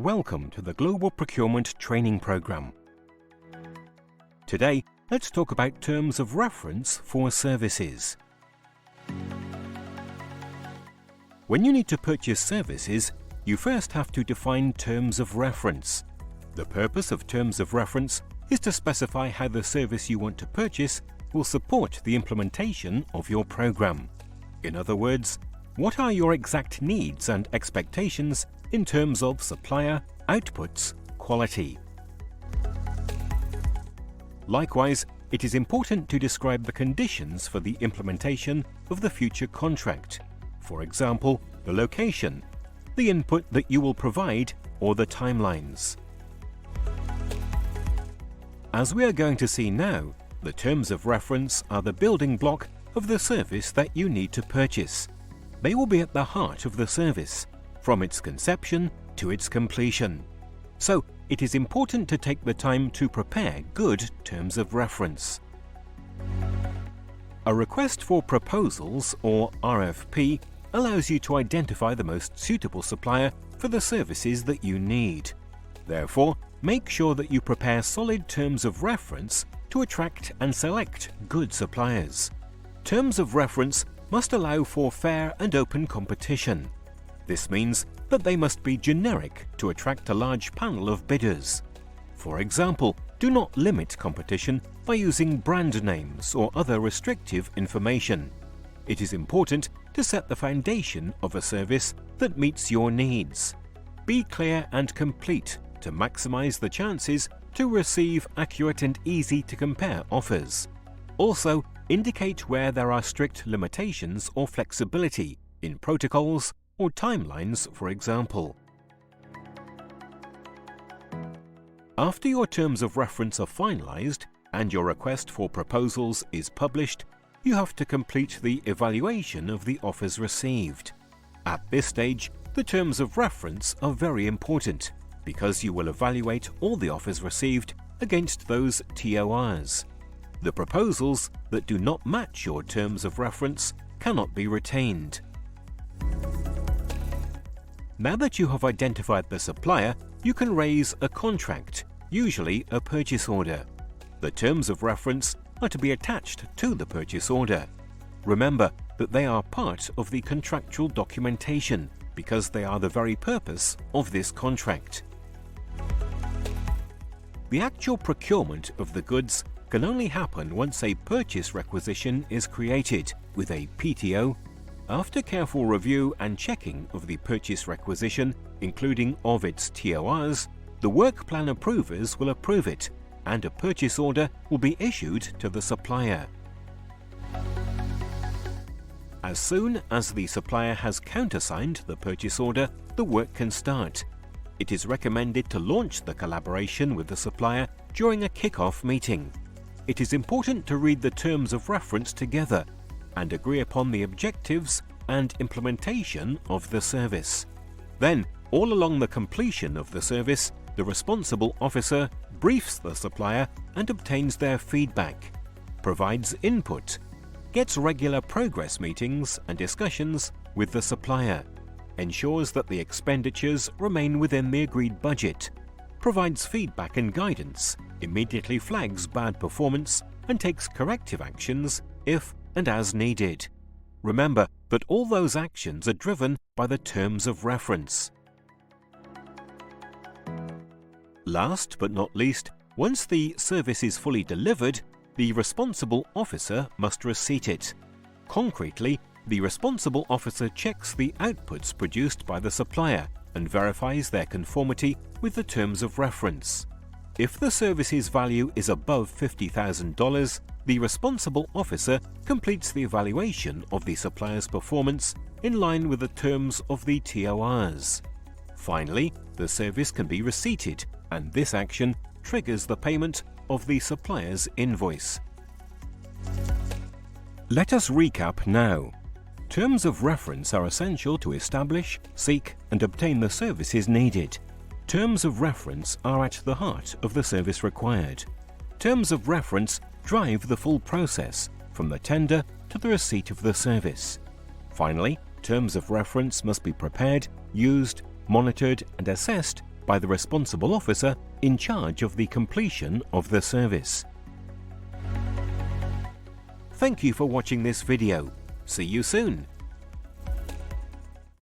Welcome to the Global Procurement Training Program. Today, let's talk about terms of reference for services. When you need to purchase services, you first have to define terms of reference. The purpose of terms of reference is to specify how the service you want to purchase will support the implementation of your program. In other words, what are your exact needs and expectations in terms of supplier, outputs, quality? Likewise, it is important to describe the conditions for the implementation of the future contract. For example, the location, the input that you will provide, or the timelines. As we are going to see now, the terms of reference are the building block of the service that you need to purchase. They will be at the heart of the service, from its conception to its completion. So, it is important to take the time to prepare good terms of reference. A request for proposals, or RFP, allows you to identify the most suitable supplier for the services that you need. Therefore, make sure that you prepare solid terms of reference to attract and select good suppliers. Terms of reference must allow for fair and open competition. This means that they must be generic to attract a large panel of bidders. For example, do not limit competition by using brand names or other restrictive information. It is important to set the foundation of a service that meets your needs. Be clear and complete to maximize the chances to receive accurate and easy to compare offers. Also, indicate where there are strict limitations or flexibility in protocols or timelines, for example. After your terms of reference are finalized and your request for proposals is published, you have to complete the evaluation of the offers received. At this stage, the terms of reference are very important because you will evaluate all the offers received against those TORs. The proposals that do not match your terms of reference cannot be retained. Now that you have identified the supplier, you can raise a contract, usually a purchase order. The terms of reference are to be attached to the purchase order. Remember that they are part of the contractual documentation because they are the very purpose of this contract. The actual procurement of the goods can only happen once a purchase requisition is created with a PTO. After careful review and checking of the purchase requisition, including of its TORs, the work plan approvers will approve it, and a purchase order will be issued to the supplier. As soon as the supplier has countersigned the purchase order, the work can start. It is recommended to launch the collaboration with the supplier during a kick-off meeting. It is important to read the terms of reference together and agree upon the objectives and implementation of the service. Then, all along the completion of the service, the responsible officer briefs the supplier and obtains their feedback, provides input, gets regular progress meetings and discussions with the supplier, ensures that the expenditures remain within the agreed budget, provides feedback and guidance, immediately flags bad performance, and takes corrective actions if and as needed. Remember that all those actions are driven by the terms of reference. Last but not least, once the service is fully delivered, the responsible officer must receipt it. Concretely, the responsible officer checks the outputs produced by the supplier and verifies their conformity with the terms of reference. If the service's value is above $50,000, the responsible officer completes the evaluation of the supplier's performance in line with the terms of the TORs. Finally, the service can be receipted, and this action triggers the payment of the supplier's invoice. Let us recap now. Terms of reference are essential to establish, seek, and obtain the services needed. Terms of reference are at the heart of the service required. Terms of reference drive the full process, from the tender to the receipt of the service. Finally, terms of reference must be prepared, used, monitored, and assessed by the responsible officer in charge of the completion of the service. Thank you for watching this video. See you soon.